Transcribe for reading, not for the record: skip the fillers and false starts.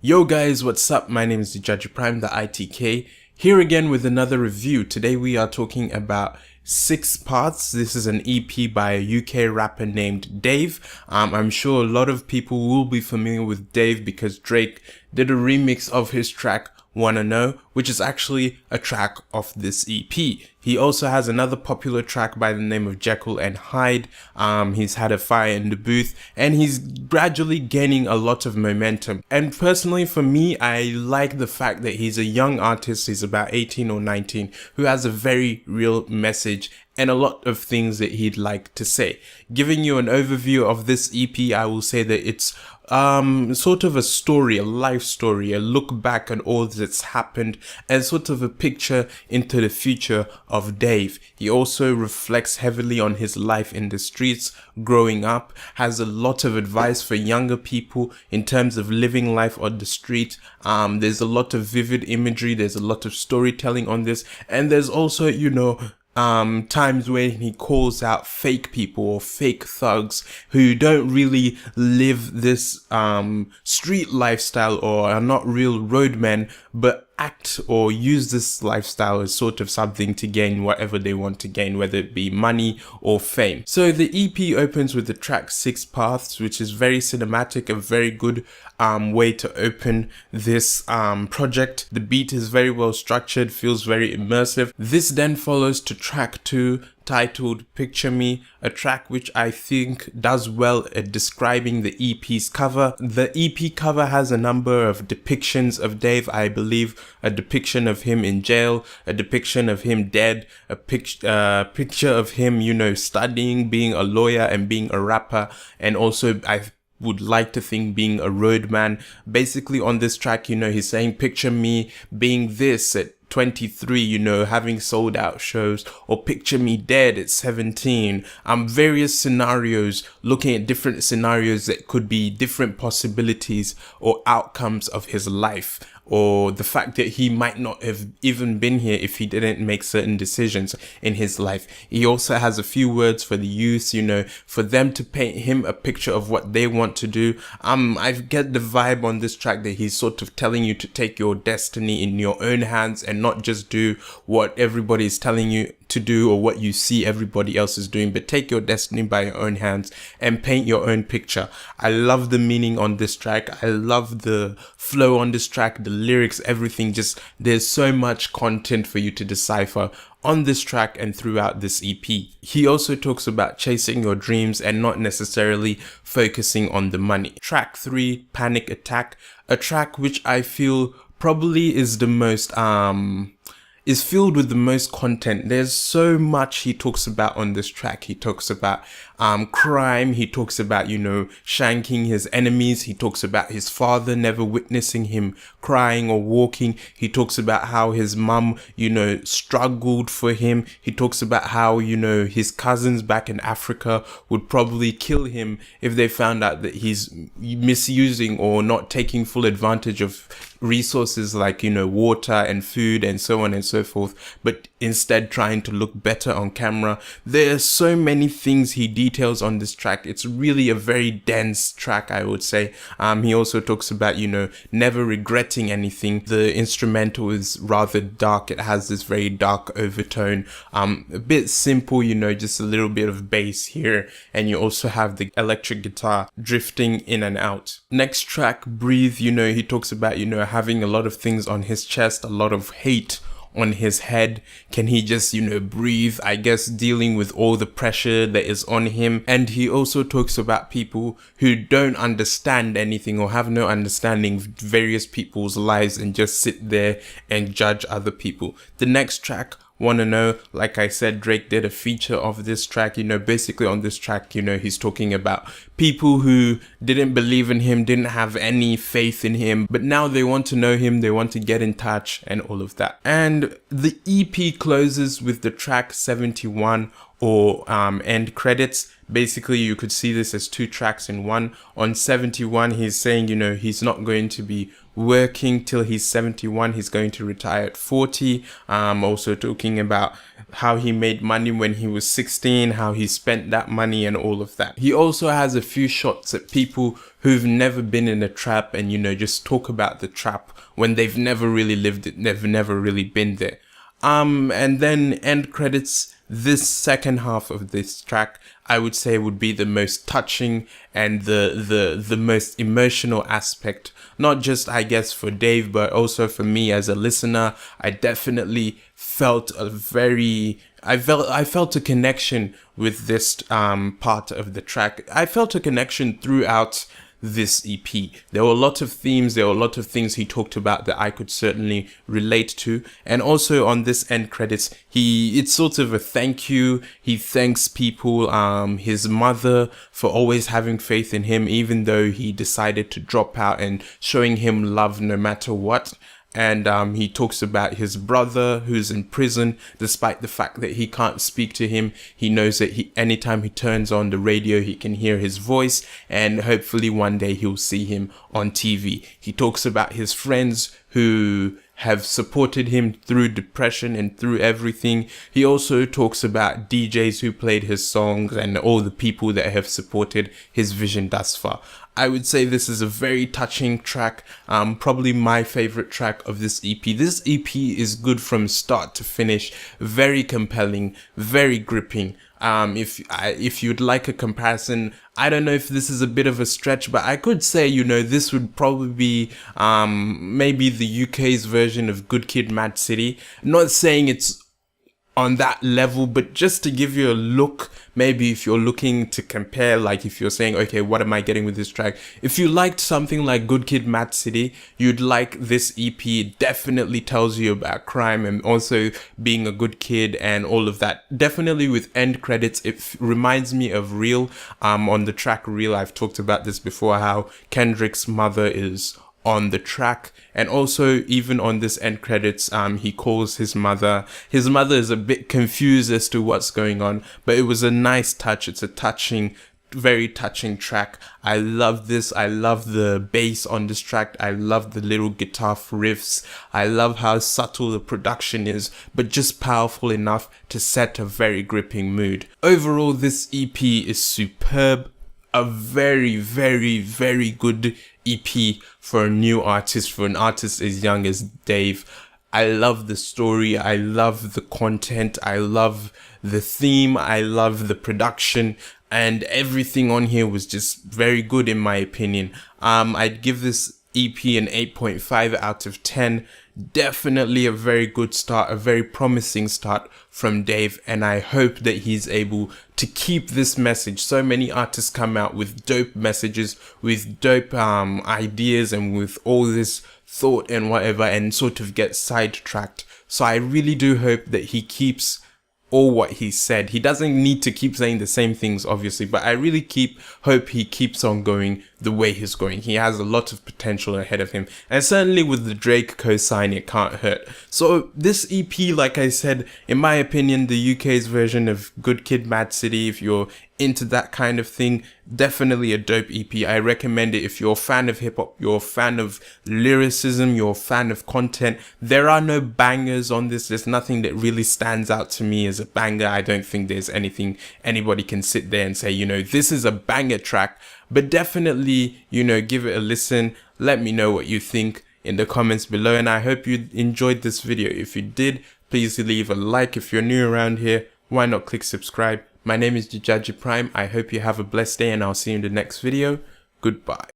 Yo guys, what's up? My name is the Judge Prime, the ITK, here again with another review. Today we are talking about 6 Paths. This is an EP by a UK rapper named Dave. I'm sure a lot of people will be familiar with Dave because Drake did a remix of his track Wanna Know, which is actually a track of this EP. He also has another popular track by the name of Jekyll and Hyde. He's had a fire in the booth and he's gradually gaining a lot of momentum. And personally for me, I like the fact that he's a young artist, he's about 18 or 19, who has a very real message and a lot of things that he'd like to say. Giving you an overview of this EP, I will say that it's sort of a story, a life story, a look back on all that's happened and sort of a picture into the future of Dave. He also reflects heavily on his life in the streets, growing up, has a lot of advice for younger people in terms of living life on the street. There's a lot of vivid imagery, there's a lot of storytelling on this, and there's also, times when he calls out fake people or fake thugs who don't really live this street lifestyle or are not real roadmen, but act or use this lifestyle as sort of something to gain whatever they want to gain, whether it be money or fame. So the EP opens with the track 6 Paths, which is very cinematic, a very good way to open this project. The beat is very well structured, feels very immersive. This then follows to track 2, titled Picture Me, a track which I think does well at describing the EP's cover. The EP cover has a number of depictions of Dave, I believe a depiction of him in jail, a depiction of him dead, a picture of him, studying, being a lawyer and being a rapper, and also I would like to think being a roadman. Basically on this track, he's saying picture me being this at 23, having sold out shows, or picture me dead at 17. Various scenarios, looking at different scenarios that could be different possibilities or outcomes of his life, or the fact that he might not have even been here if he didn't make certain decisions in his life. He also has a few words for the youth, for them to paint him a picture of what they want to do. I get the vibe on this track that he's sort of telling you to take your destiny in your own hands and not just do what everybody is telling you to do or what you see everybody else is doing, but take your destiny by your own hands and paint your own picture. I love the meaning on this track. I love the flow on this track, the lyrics, everything. Just there's so much content for you to decipher on this track and throughout this EP. He also talks about chasing your dreams and not necessarily focusing on the money. Track 3, Panic Attack, a track which I feel probably is the most is filled with the most content. There's so much he talks about on this track. He talks about crime. He talks about, shanking his enemies. He talks about his father never witnessing him crying or walking. He talks about how his mum, struggled for him. He talks about how, his cousins back in Africa would probably kill him if they found out that he's misusing or not taking full advantage of resources like, water and food and so on and so forth, but instead trying to look better on camera. There are so many things he details on this track. It's really a very dense track, I would say. He also talks about, never regretting anything. The instrumental is rather dark. It has this very dark overtone, a bit simple, just a little bit of bass here, and you also have the electric guitar drifting in and out. Next track, Breathe, he talks about, having a lot of things on his chest, a lot of hate on his head. Can he just, breathe? I guess dealing with all the pressure that is on him. And he also talks about people who don't understand anything or have no understanding of various people's lives and just sit there and judge other people. The next track, Wanna Know, like I said, Drake did a feature of this track. Basically on this track, he's talking about people who didn't believe in him, didn't have any faith in him, but now they want to know him, they want to get in touch and all of that. And the EP closes with the track 71, or end credits. Basically, you could see this as 2 tracks in one. On 71, he's saying, you know, he's not going to be working till he's 71. He's going to retire at 40. Also talking about how he made money when he was 16, how he spent that money and all of that. He also has a few shots at people who've never been in a trap and, you know, just talk about the trap when they've never really lived it, they've never really been there. And then end credits. This second half of this track, I would say, would be the most touching and the most emotional aspect, not just, I guess, for Dave, but also for me as a listener. I definitely felt I felt a connection with this part of the track. I felt a connection throughout this EP. There were a lot of themes, there were a lot of things he talked about that I could certainly relate to. And also on this end credits, it's sort of a thank you. He thanks people, his mother, for always having faith in him, even though he decided to drop out, and showing him love no matter what. And he talks about his brother who's in prison, despite the fact that he can't speak to him. He knows that anytime he turns on the radio, he can hear his voice, and hopefully one day he'll see him on TV. He talks about his friends who have supported him through depression and through everything. He also talks about DJs who played his songs and all the people that have supported his vision thus far. I would say this is a very touching track, probably my favorite track of this EP. This EP is good from start to finish, very compelling, very gripping. If you'd like a comparison, I don't know if this is a bit of a stretch, but I could say, you know, this would probably be maybe the UK's version of Good Kid, Mad City. Not saying it's on that level, but just to give you a look, maybe if you're looking to compare, like if you're saying, okay, what am I getting with this track? If you liked something like Good Kid, Mad City, you'd like this EP. It definitely tells you about crime and also being a good kid and all of that. Definitely with end credits, it reminds me of Real. On the track Real, I've talked about this before, how Kendrick's mother is on the track, and also even on this end credits, he calls his mother is a bit confused as to what's going on, but it was a nice touch. It's a touching, very touching track. I love this. I love the bass on this track. I love the little guitar riffs. I love how subtle the production is, but just powerful enough to set a very gripping mood. Overall, this EP is superb. A very, very, very good EP for a new artist, for an artist as young as Dave. I love the story. I love the content. I love the theme. I love the production, and everything on here was just very good in my opinion. I'd give this EP an 8.5 out of 10. Definitely a very good start, a very promising start from Dave, and I hope that he's able to keep this message. So many artists come out with dope messages, with dope ideas, and with all this thought and whatever, and sort of get sidetracked. So I really do hope that he keeps all what he said. He doesn't need to keep saying the same things, obviously, but I really hope he keeps on going the way he's going. He has a lot of potential ahead of him, and certainly with the Drake co-sign, it can't hurt. So this EP, like I said, in my opinion, the UK's version of Good Kid, Mad City, if you're into that kind of thing, definitely a dope EP. I recommend it if you're a fan of hip-hop, you're a fan of lyricism, you're a fan of content. There are no bangers on this. There's nothing that really stands out to me as a banger. I don't think there's anything anybody can sit there and say, you know, this is a banger track. But definitely, you know, give it a listen. Let me know what you think in the comments below, and I hope you enjoyed this video. If you did, please leave a like. If you're new around here, why not click subscribe? My name is Jaji Prime. I hope you have a blessed day, and I'll see you in the next video. Goodbye.